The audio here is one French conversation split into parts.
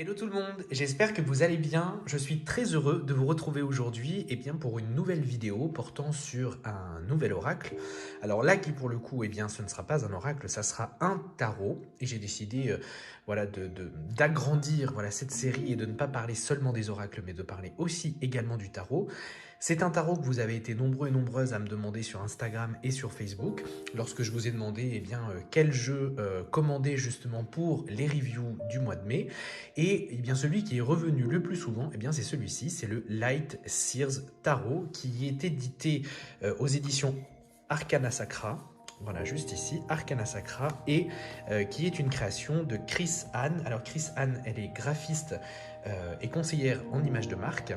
Hello tout le monde, j'espère que vous allez bien. Je suis très heureux de vous retrouver aujourd'hui pour une nouvelle vidéo portant sur un nouvel oracle. Alors là qui pour le coup ce ne sera pas un oracle, ça sera un tarot et j'ai décidé d'agrandir cette série et de ne pas parler seulement des oracles mais de parler aussi également du tarot. C'est un tarot que vous avez été nombreux et nombreuses à me demander sur Instagram et sur Facebook lorsque je vous ai demandé quel jeu commander justement pour les reviews du mois de mai. Et celui qui est revenu le plus souvent, c'est celui-ci, c'est le Light Seers Tarot qui est édité aux éditions Arcana Sacra. Voilà, juste ici, Arcana Sacra, et qui est une création de Chris Anne. Alors Chris Anne, elle est graphiste et conseillère en images de marque,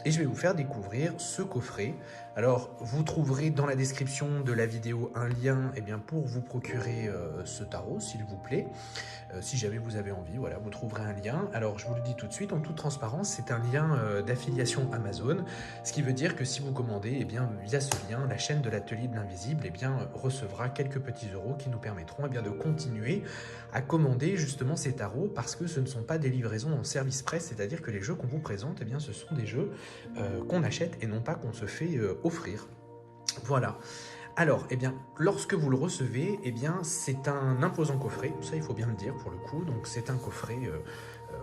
et je vais vous faire découvrir ce coffret. Alors vous trouverez dans la description de la vidéo un lien pour vous procurer ce tarot, s'il vous plaît. Si jamais vous avez envie, voilà, vous trouverez un lien. Alors je vous le dis tout de suite, en toute transparence, c'est un lien d'affiliation Amazon, ce qui veut dire que si vous commandez, via ce lien, la chaîne de l'Atelier de l'Invisible recevra quelques petits euros qui nous permettront de continuer à commander justement ces tarots, parce que ce ne sont pas des livraisons en service presse, c'est-à-dire que les jeux qu'on vous présente, ce sont des jeux qu'on achète et non pas qu'on se fait offrir. Voilà. Alors, lorsque vous le recevez, c'est un imposant coffret, ça il faut bien le dire pour le coup, donc c'est un coffret,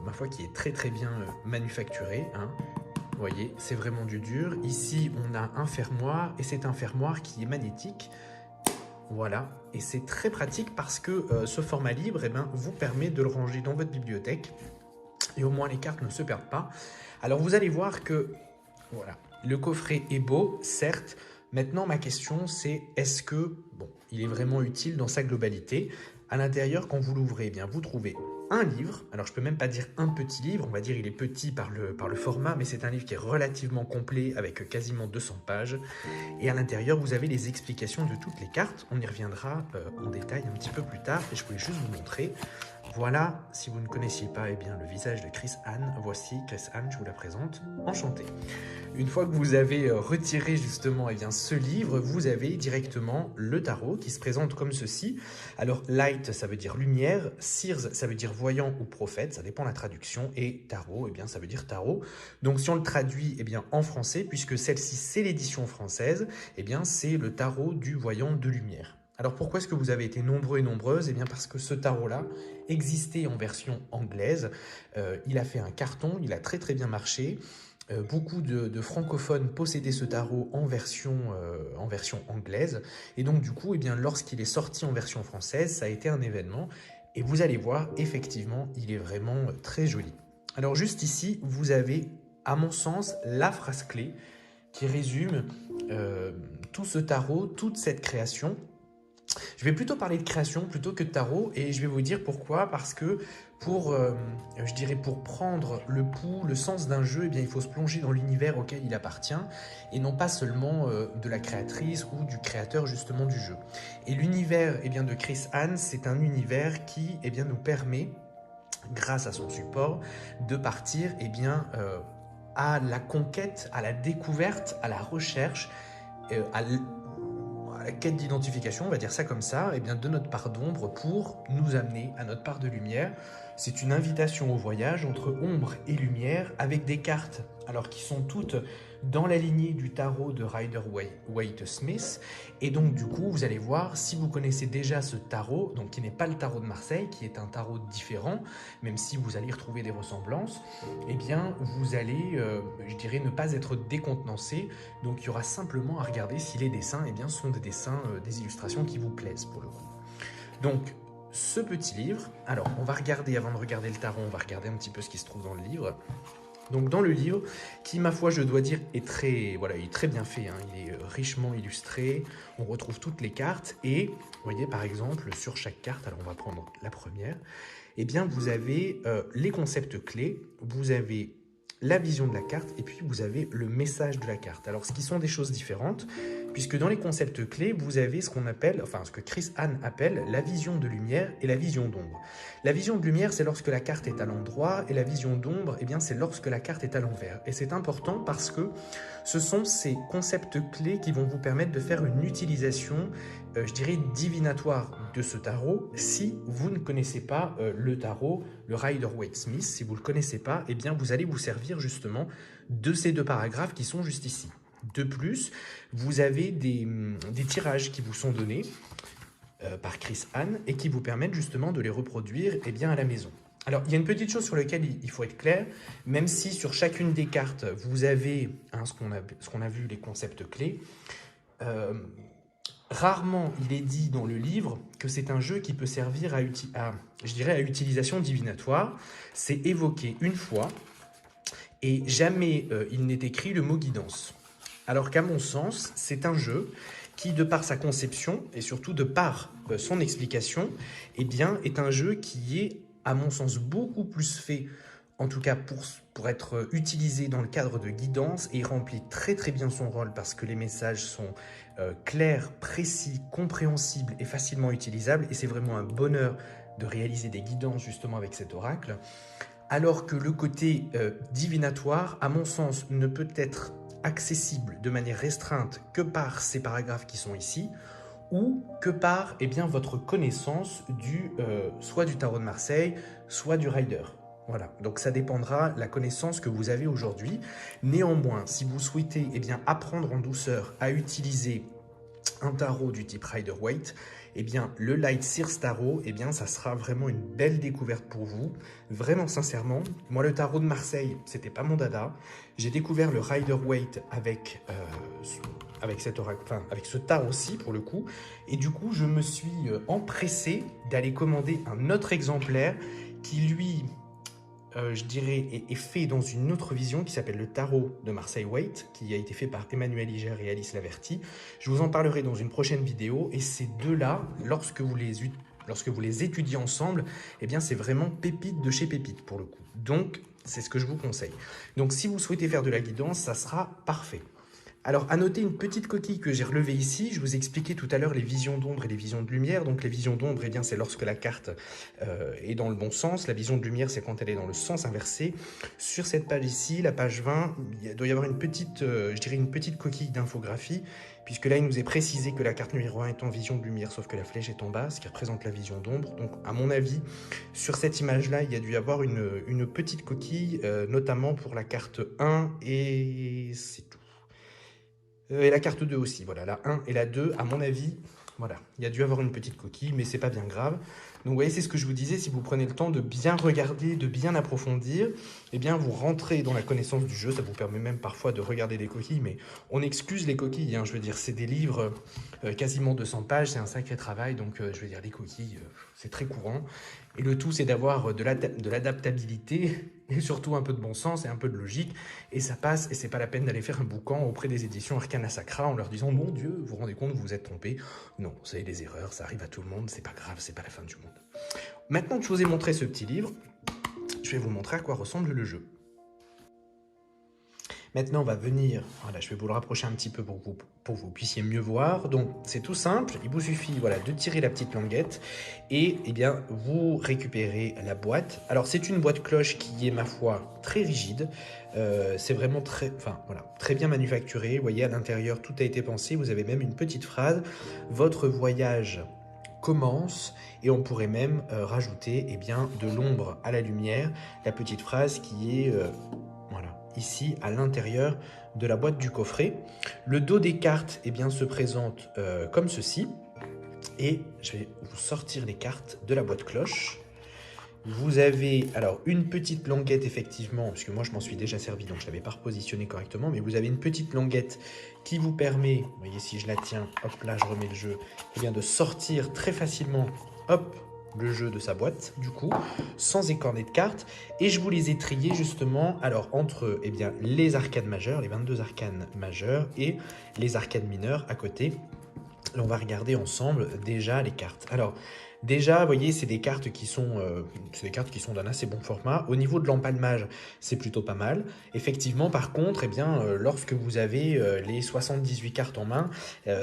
ma foi, qui est très très bien manufacturé, hein. Vous voyez, c'est vraiment du dur. Ici, on a un fermoir, et c'est un fermoir qui est magnétique. Voilà, et c'est très pratique parce que ce format libre vous permet de le ranger dans votre bibliothèque, et au moins les cartes ne se perdent pas. Alors vous allez voir que, voilà, le coffret est beau, certes. Maintenant, ma question, c'est est-ce que, il est vraiment utile dans sa globalité? À l'intérieur, quand vous l'ouvrez, vous trouvez un livre. Alors, je peux même pas dire un petit livre, on va dire il est petit par le format, mais c'est un livre qui est relativement complet avec quasiment 200 pages. Et à l'intérieur, vous avez les explications de toutes les cartes. On y reviendra en détail un petit peu plus tard, et je voulais juste vous montrer. Voilà, si vous ne connaissiez pas le visage de Chris Anne, voici Chris Anne, je vous la présente, enchantée. Une fois que vous avez retiré justement ce livre, vous avez directement le tarot qui se présente comme ceci. Alors light, ça veut dire lumière, seers, ça veut dire voyant ou prophète, ça dépend de la traduction, et tarot, ça veut dire tarot. Donc si on le traduit en français, puisque celle-ci c'est l'édition française, c'est le tarot du voyant de lumière. Alors pourquoi est-ce que vous avez été nombreux et nombreuses? Parce que ce tarot-là existait en version anglaise. Il a fait un carton, il a très très bien marché. Beaucoup de francophones possédaient ce tarot en version anglaise. Et donc du coup, lorsqu'il est sorti en version française, ça a été un événement. Et vous allez voir, effectivement, il est vraiment très joli. Alors juste ici, vous avez, à mon sens, la phrase clé qui résume tout ce tarot, toute cette création. Je vais plutôt parler de création plutôt que de tarot, et je vais vous dire pourquoi. Parce que pour prendre le pouls, le sens d'un jeu, il faut se plonger dans l'univers auquel il appartient, et non pas seulement de la créatrice ou du créateur justement du jeu. Et l'univers de Chris Anne, c'est un univers qui nous permet, grâce à son support, de partir à la conquête, à la découverte, à la recherche, à la quête d'identification, on va dire ça comme ça, de notre part d'ombre pour nous amener à notre part de lumière. C'est une invitation au voyage entre ombre et lumière, avec des cartes qui sont toutes dans la lignée du tarot de Rider-Waite-Smith. Et donc du coup, vous allez voir, si vous connaissez déjà ce tarot, donc qui n'est pas le tarot de Marseille, qui est un tarot différent, même si vous allez y retrouver des ressemblances, vous allez, ne pas être décontenancé. Donc il y aura simplement à regarder si les dessins sont des dessins, des illustrations qui vous plaisent pour le coup. Donc ce petit livre, alors on va regarder, avant de regarder le tarot, on va regarder un petit peu ce qui se trouve dans le livre. Donc dans le livre, qui ma foi je dois dire est très bien fait, hein, il est richement illustré, on retrouve toutes les cartes, et vous voyez par exemple sur chaque carte, alors on va prendre la première, vous avez les concepts clés, vous avez la vision de la carte, et puis vous avez le message de la carte. Alors ce qui sont des choses différentes, puisque dans les concepts clés, vous avez ce qu'on appelle, ce que Chris Anne appelle la vision de lumière et la vision d'ombre. La vision de lumière, c'est lorsque la carte est à l'endroit, et la vision d'ombre, c'est lorsque la carte est à l'envers. Et c'est important parce que ce sont ces concepts clés qui vont vous permettre de faire une utilisation je dirais, divinatoire de ce tarot si vous ne connaissez pas le tarot, le Rider-Waite-Smith. Si vous ne le connaissez pas, eh bien, vous allez vous servir justement de ces deux paragraphes qui sont juste ici. De plus, vous avez des tirages qui vous sont donnés par Chris Hahn et qui vous permettent justement de les reproduire eh bien, à la maison. Alors, il y a une petite chose sur laquelle il faut être clair, même si sur chacune des cartes, vous avez ce qu'on a vu, les concepts clés, rarement il est dit dans le livre que c'est un jeu qui peut servir je dirais, à utilisation divinatoire. C'est évoqué une fois et jamais il n'est écrit le mot guidance. Alors qu'à mon sens, c'est un jeu qui, de par sa conception et surtout de par son explication, eh bien, est un jeu qui est, à mon sens, beaucoup plus fait, en tout cas pour être utilisé dans le cadre de guidance, et il remplit très très bien son rôle parce que les messages sont clairs, précis, compréhensibles et facilement utilisables, et c'est vraiment un bonheur de réaliser des guidances justement avec cet oracle. Alors que le côté divinatoire, à mon sens, ne peut être accessible de manière restreinte que par ces paragraphes qui sont ici, ou que par eh bien, votre connaissance soit du tarot de Marseille, soit du Rider. Voilà, donc ça dépendra de la connaissance que vous avez aujourd'hui. Néanmoins, si vous souhaitez eh bien, apprendre en douceur à utiliser un tarot du type Rider-Waite, eh bien, le Light Seers Tarot, eh bien, ça sera vraiment une belle découverte pour vous. Vraiment sincèrement, moi, le tarot de Marseille, c'était pas mon dada. J'ai découvert le Rider-Waite avec cet oracle, enfin, avec ce tarot-ci pour le coup. Et du coup, je me suis empressé d'aller commander un autre exemplaire qui, lui, je dirais, est fait dans une autre vision qui s'appelle le tarot de Marseille-Waite, qui a été fait par Emmanuel Iger et Alice Laverty. Je vous en parlerai dans une prochaine vidéo, et ces deux-là, lorsque vous les étudiez ensemble, eh bien c'est vraiment pépite de chez pépite pour le coup. Donc, c'est ce que je vous conseille. Donc, si vous souhaitez faire de la guidance, ça sera parfait. Alors, à noter une petite coquille que j'ai relevée ici. Je vous ai expliqué tout à l'heure les visions d'ombre et les visions de lumière. Donc, les visions d'ombre, eh bien, c'est lorsque la carte est dans le bon sens. La vision de lumière, c'est quand elle est dans le sens inversé. Sur cette page ici, la page 20, il doit y avoir une petite, je dirais une petite coquille d'infographie, puisque là, il nous est précisé que la carte numéro 1 est en vision de lumière, sauf que la flèche est en bas, ce qui représente la vision d'ombre. Donc, à mon avis, sur cette image-là, il y a dû y avoir une petite coquille, notamment pour la carte 1, et c'est tout. Et la carte 2 aussi, voilà, la 1 et la 2, à mon avis, voilà, il y a dû avoir une petite coquille, mais c'est pas bien grave. Donc vous voyez, c'est ce que je vous disais, si vous prenez le temps de bien regarder, de bien approfondir, eh bien vous rentrez dans la connaissance du jeu. Ça vous permet même parfois de regarder des coquilles, mais on excuse les coquilles, hein, je veux dire, c'est des livres quasiment 200 pages, c'est un sacré travail, donc je veux dire, les coquilles, c'est très courant. Et le tout, c'est d'avoir de l'adaptabilité et surtout un peu de bon sens et un peu de logique. Et ça passe, et c'est pas la peine d'aller faire un boucan auprès des éditions Arcana Sacra en leur disant « Mon Dieu, vous vous rendez compte, vous vous êtes trompé ». Non, vous savez, des erreurs, ça arrive à tout le monde, c'est pas grave, c'est pas la fin du monde. Maintenant que je vous ai montré ce petit livre, je vais vous montrer à quoi ressemble le jeu. Maintenant, on va venir, voilà, je vais vous le rapprocher un petit peu pour que vous puissiez mieux voir. Donc, c'est tout simple, il vous suffit voilà, de tirer la petite languette et eh bien, vous récupérez la boîte. Alors, c'est une boîte cloche qui est, ma foi, très rigide. C'est vraiment très bien manufacturé. Vous voyez, à l'intérieur, tout a été pensé. Vous avez même une petite phrase. Votre voyage commence, et on pourrait même rajouter eh bien, de l'ombre à la lumière. La petite phrase qui est... voilà, ici à l'intérieur de la boîte du coffret. Le dos des cartes eh bien, se présente comme ceci. Et je vais vous sortir les cartes de la boîte cloche. Vous avez alors une petite languette effectivement, parce que moi je m'en suis déjà servi, donc je ne l'avais pas repositionné correctement, mais vous avez une petite languette qui vous permet, vous voyez si je la tiens, hop là je remets le jeu, eh bien, de sortir très facilement, hop, le jeu de sa boîte, du coup, sans écorner de cartes. Et je vous les ai triés justement, alors entre eh bien, les arcanes majeures, les 22 arcanes majeures et les arcanes mineures à côté. Là, on va regarder ensemble déjà les cartes. Alors, déjà, vous voyez, c'est des cartes qui sont d'un assez bon format. Au niveau de l'empalmage, c'est plutôt pas mal. Effectivement, par contre, eh bien, lorsque vous avez les 78 cartes en main,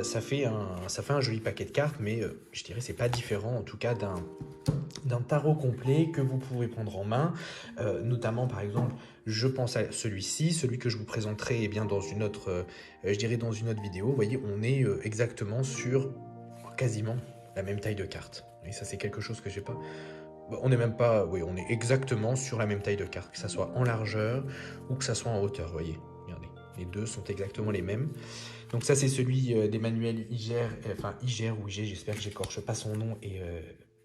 ça fait un joli paquet de cartes, mais je dirais c'est pas différent, en tout cas, d'un tarot complet que vous pouvez prendre en main, notamment, par exemple, je pense à celui-ci, celui que je vous présenterai eh bien, dans une autre vidéo. Vous voyez, on est exactement sur quasiment la même taille de carte. Et ça, c'est quelque chose que j'ai pas. Bon, on n'est même pas, oui, on est exactement sur la même taille de carte, que ça soit en largeur ou que ça soit en hauteur, vous voyez. Regardez, les deux sont exactement les mêmes. Donc ça, c'est celui d'Emmanuel Iger, enfin Iger ou Iger, j'espère que j'écorche pas son nom, et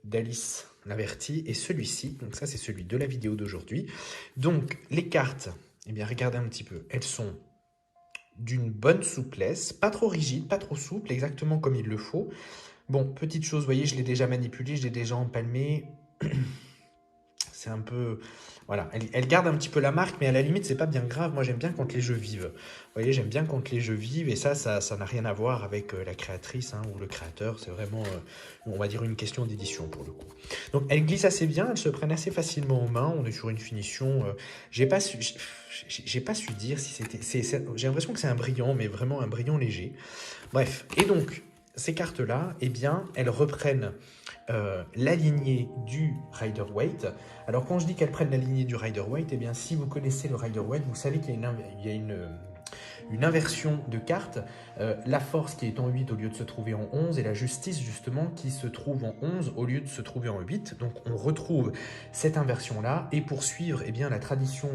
d'Alice Laverty. Et celui-ci, donc ça, c'est celui de la vidéo d'aujourd'hui. Donc les cartes, eh bien, regardez un petit peu, elles sont d'une bonne souplesse, pas trop rigide, pas trop souple, exactement comme il le faut. Bon, petite chose, vous voyez, je l'ai déjà manipulé, je l'ai déjà empalmé. C'est un peu... Voilà, elle garde un petit peu la marque, mais à la limite, c'est pas bien grave. Moi, j'aime bien quand les jeux vivent. Vous voyez, j'aime bien quand les jeux vivent, et ça n'a rien à voir avec la créatrice hein, ou le créateur. C'est vraiment, on va dire, une question d'édition pour le coup. Donc, elle glisse assez bien, elle se prenne assez facilement en main. On est sur une finition... j'ai pas su dire si c'était... J'ai l'impression que c'est un brillant, mais vraiment un brillant léger. Bref, et donc... Ces cartes-là, eh bien, elles reprennent la lignée du Rider-Waite. Alors, quand je dis qu'elles prennent la lignée du Rider-Waite, eh bien, si vous connaissez le Rider-Waite, vous savez qu'il y a une inversion de cartes. La force qui est en 8 au lieu de se trouver en 11 et la justice, justement, qui se trouve en 11 au lieu de se trouver en 8. Donc, on retrouve cette inversion-là. Et pour suivre eh bien, la tradition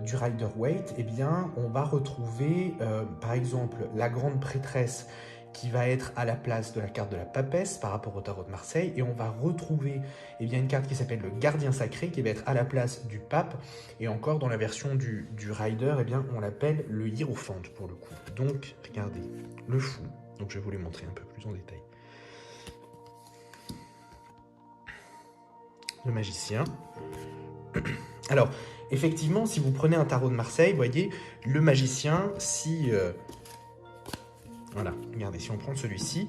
du Rider-Waite, eh bien, on va retrouver, par exemple, la grande prêtresse qui va être à la place de la carte de la papesse par rapport au tarot de Marseille, et on va retrouver eh bien, une carte qui s'appelle le gardien sacré qui va être à la place du pape, et encore dans la version du rider, eh bien, on l'appelle le hiérophante pour le coup. Donc regardez, le fou, donc je vais vous les montrer un peu plus en détail. Le magicien. Alors, effectivement, si vous prenez un tarot de Marseille, vous voyez, le magicien, si... Voilà, regardez, si on prend celui-ci,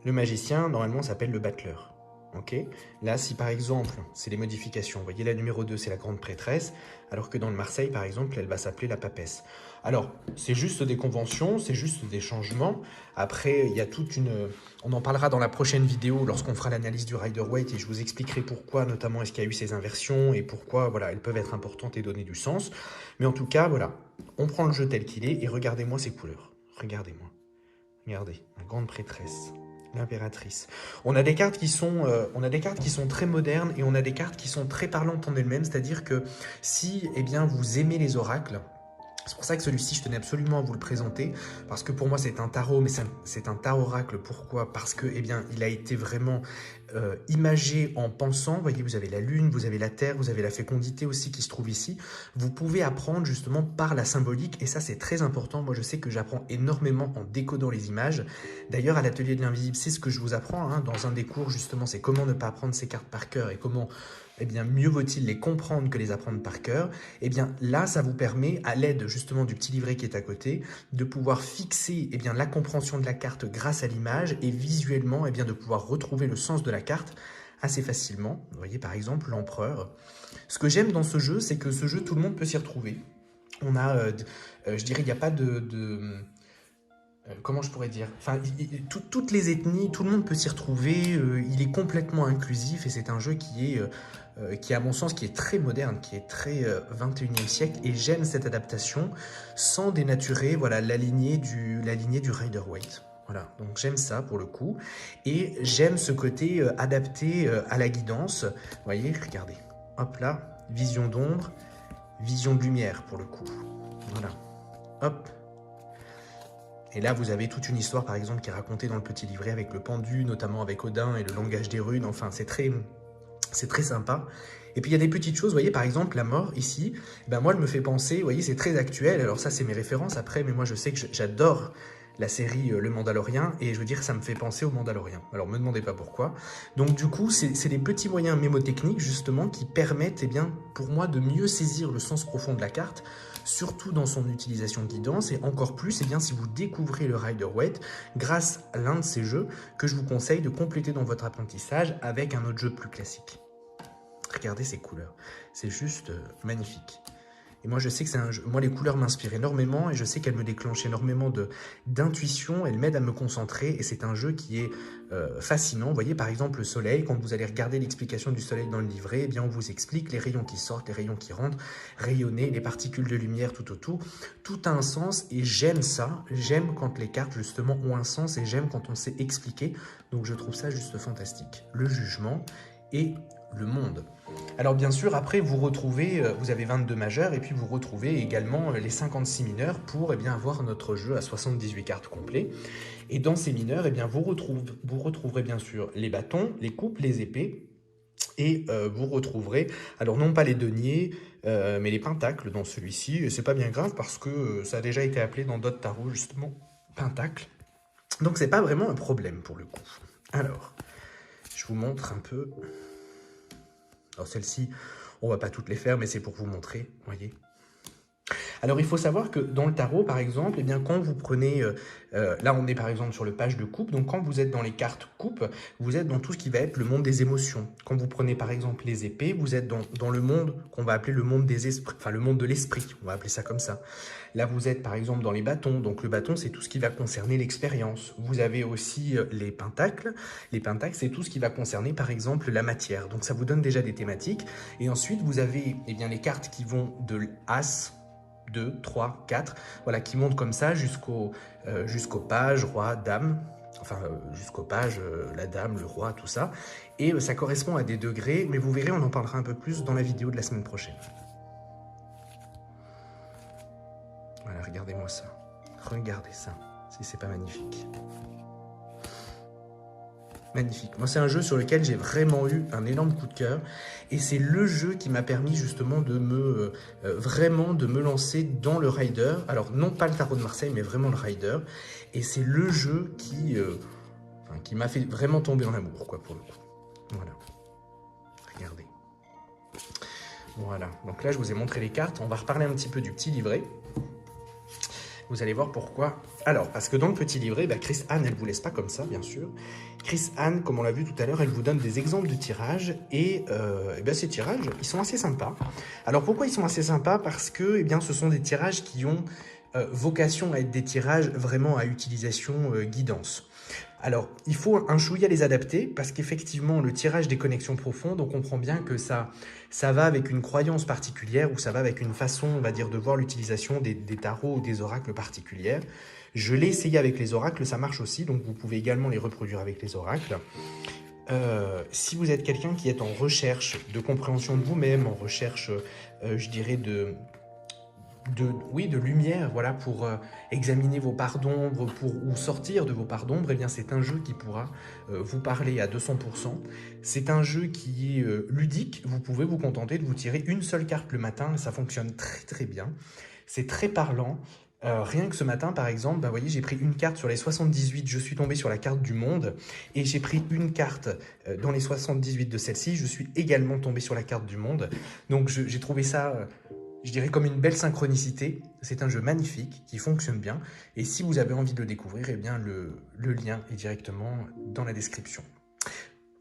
le magicien, normalement, s'appelle le battleur. Ok. Là, si par exemple, c'est les modifications, vous voyez, la numéro 2, c'est la grande prêtresse, alors que dans le Marseille, par exemple, elle va s'appeler la papesse. Alors, c'est juste des conventions, c'est juste des changements. Après, il y a toute une... On en parlera dans la prochaine vidéo, lorsqu'on fera l'analyse du Rider-Waite, et je vous expliquerai pourquoi, notamment, est-ce qu'il y a eu ces inversions, et pourquoi, voilà, elles peuvent être importantes et donner du sens. Mais en tout cas, voilà, on prend le jeu tel qu'il est, et regardez-moi ces couleurs. Regardez-moi. Regardez, la grande prêtresse, l'impératrice. On a des cartes qui sont très modernes, et on a des cartes qui sont très parlantes en elles-mêmes. C'est-à-dire que si eh bien, vous aimez les oracles, c'est pour ça que celui-ci, je tenais absolument à vous le présenter, parce que pour moi, c'est un tarot, mais c'est un tarot-oracle. Pourquoi? Parce que, eh bien, il a été vraiment imagé en pensant. Vous voyez, vous avez la lune, vous avez la terre, vous avez la fécondité aussi qui se trouve ici. Vous pouvez apprendre justement par la symbolique, et ça, c'est très important. Moi, je sais que j'apprends énormément en décodant les images. D'ailleurs, à l'atelier de l'invisible, c'est ce que je vous apprends, hein, dans un des cours, justement, c'est comment ne pas apprendre ces cartes par cœur, et comment... eh bien, mieux vaut-il les comprendre que les apprendre par cœur. Eh bien, là, ça vous permet, à l'aide justement du petit livret qui est à côté, de pouvoir fixer eh bien, la compréhension de la carte grâce à l'image, et visuellement, eh bien, de pouvoir retrouver le sens de la carte assez facilement. Vous voyez, par exemple, l'empereur. Ce que j'aime dans ce jeu, c'est que ce jeu, tout le monde peut s'y retrouver. On a, je dirais, il n'y a pas comment je pourrais dire, enfin, toutes les ethnies, tout le monde peut s'y retrouver, il est complètement inclusif, et c'est un jeu qui est, à mon sens, qui est très moderne, qui est très 21e siècle, et j'aime cette adaptation sans dénaturer voilà, la lignée du Rider-Waite. Voilà, donc j'aime ça pour le coup, et j'aime ce côté adapté à la guidance. Vous voyez, regardez, hop là, vision d'ombre, vision de lumière pour le coup. Voilà, hop. Et là, vous avez toute une histoire, par exemple, qui est racontée dans le petit livret avec le pendu, notamment avec Odin et le langage des runes. Enfin, c'est très sympa. Et puis, il y a des petites choses, vous voyez, par exemple, la mort, ici, ben moi, elle me fait penser, vous voyez, c'est très actuel. Alors ça, c'est mes références après, mais moi, je sais que j'adore la série Le Mandalorien, et je veux dire, ça me fait penser au Mandalorien. Alors, me demandez pas pourquoi. Donc, du coup, c'est des petits moyens mémotechniques, justement, qui permettent, eh bien, pour moi, de mieux saisir le sens profond de la carte, surtout dans son utilisation guidance, et encore plus, eh bien, si vous découvrez le Rider-Waite grâce à l'un de ces jeux que je vous conseille de compléter dans votre apprentissage avec un autre jeu plus classique. Regardez ces couleurs, c'est juste magnifique. Et moi, je sais que c'est un jeu. Moi, les couleurs m'inspirent énormément et je sais qu'elles me déclenchent énormément d'intuition. Elles m'aident à me concentrer et c'est un jeu qui est fascinant. Vous voyez, par exemple, le soleil, quand vous allez regarder l'explication du soleil dans le livret, eh bien, on vous explique les rayons qui sortent, les rayons qui rentrent, rayonner, les particules de lumière tout autour. Tout a un sens et j'aime ça. J'aime quand les cartes, justement, ont un sens et j'aime quand on sait expliquer. Donc, je trouve ça juste fantastique. Le jugement et le monde. Alors bien sûr, après vous retrouvez, vous avez 22 majeurs et puis vous retrouvez également les 56 mineurs pour avoir notre jeu à 78 cartes complet. Et dans ces mineurs, vous retrouverez bien sûr les bâtons, les coupes, les épées et vous retrouverez, alors non pas les deniers, mais les pentacles dans celui-ci. Et c'est pas bien grave parce que ça a déjà été appelé dans d'autres tarots justement pentacle. Donc c'est pas vraiment un problème pour le coup. Alors, je vous montre un peu. Alors celles-ci, on va pas toutes les faire, mais c'est pour vous montrer, voyez. Alors il faut savoir que dans le tarot, par exemple, quand vous prenez, là on est par exemple sur le page de coupe, donc quand vous êtes dans les cartes coupe, vous êtes dans tout ce qui va être le monde des émotions. Quand vous prenez par exemple les épées, vous êtes dans le monde qu'on va appeler le monde des esprits, enfin le monde de l'esprit, on va appeler ça comme ça. Là vous êtes par exemple dans les bâtons, donc le bâton c'est tout ce qui va concerner l'expérience. Vous avez aussi les pentacles c'est tout ce qui va concerner par exemple la matière, donc ça vous donne déjà des thématiques. Et ensuite vous avez les cartes qui vont de l'As, 2, 3, 4, voilà, qui montent comme ça jusqu'au page, roi, dame, enfin jusqu'au page, la dame, le roi, tout ça. Et ça correspond à des degrés, mais vous verrez, on en parlera un peu plus dans la vidéo de la semaine prochaine. Voilà, regardez-moi ça. Regardez ça, si c'est pas magnifique. Magnifique. Moi, c'est un jeu sur lequel j'ai vraiment eu un énorme coup de cœur. Et c'est le jeu qui m'a permis justement de vraiment de me lancer dans le Rider. Alors, non pas le tarot de Marseille, mais vraiment le Rider. Et c'est le jeu qui m'a fait vraiment tomber en amour, quoi, pour le coup. Voilà. Regardez. Voilà. Donc là, je vous ai montré les cartes. On va reparler un petit peu du petit livret. Vous allez voir pourquoi. Alors, parce que dans le petit livret, Chris Anne, elle ne vous laisse pas comme ça, bien sûr. Chris Anne, comme on l'a vu tout à l'heure, elle vous donne des exemples de tirages. Et, ces tirages, ils sont assez sympas. Alors, pourquoi ils sont assez sympas? Parce que ce sont des tirages qui ont vocation à être des tirages vraiment à utilisation guidance. Alors, il faut un chouïa les adapter parce qu'effectivement, le tirage des connexions profondes, on comprend bien que ça va avec une croyance particulière ou ça va avec une façon, on va dire, de voir l'utilisation des tarots ou des oracles particulières. Je l'ai essayé avec les oracles, ça marche aussi, donc vous pouvez également les reproduire avec les oracles. Si vous êtes quelqu'un qui est en recherche de compréhension de vous-même, en recherche, je dirais, de lumière, voilà, pour examiner vos parts d'ombre, ou sortir de vos parts d'ombre, c'est un jeu qui pourra vous parler à 200%. C'est un jeu qui est ludique, vous pouvez vous contenter de vous tirer une seule carte le matin, ça fonctionne très très bien. C'est très parlant. Rien que ce matin, par exemple, vous voyez, j'ai pris une carte sur les 78, je suis tombé sur la carte du monde, et j'ai pris une carte dans les 78 de celle-ci, je suis également tombé sur la carte du monde. Donc j'ai trouvé ça... je dirais comme une belle synchronicité. C'est un jeu magnifique qui fonctionne bien. Et si vous avez envie de le découvrir, le lien est directement dans la description.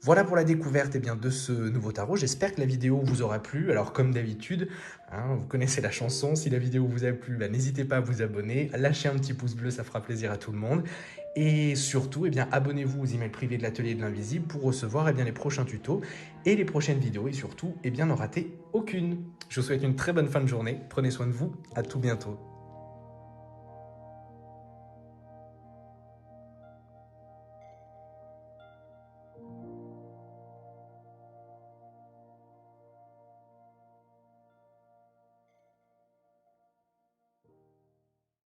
Voilà pour la découverte de ce nouveau tarot. J'espère que la vidéo vous aura plu. Alors comme d'habitude, vous connaissez la chanson. Si la vidéo vous a plu, n'hésitez pas à vous abonner. Lâchez un petit pouce bleu, ça fera plaisir à tout le monde. Et surtout, abonnez-vous aux emails privés de l'Atelier de l'Invisible pour recevoir les prochains tutos et les prochaines vidéos. Et surtout, n'en ratez aucune. Je vous souhaite une très bonne fin de journée. Prenez soin de vous. À tout bientôt.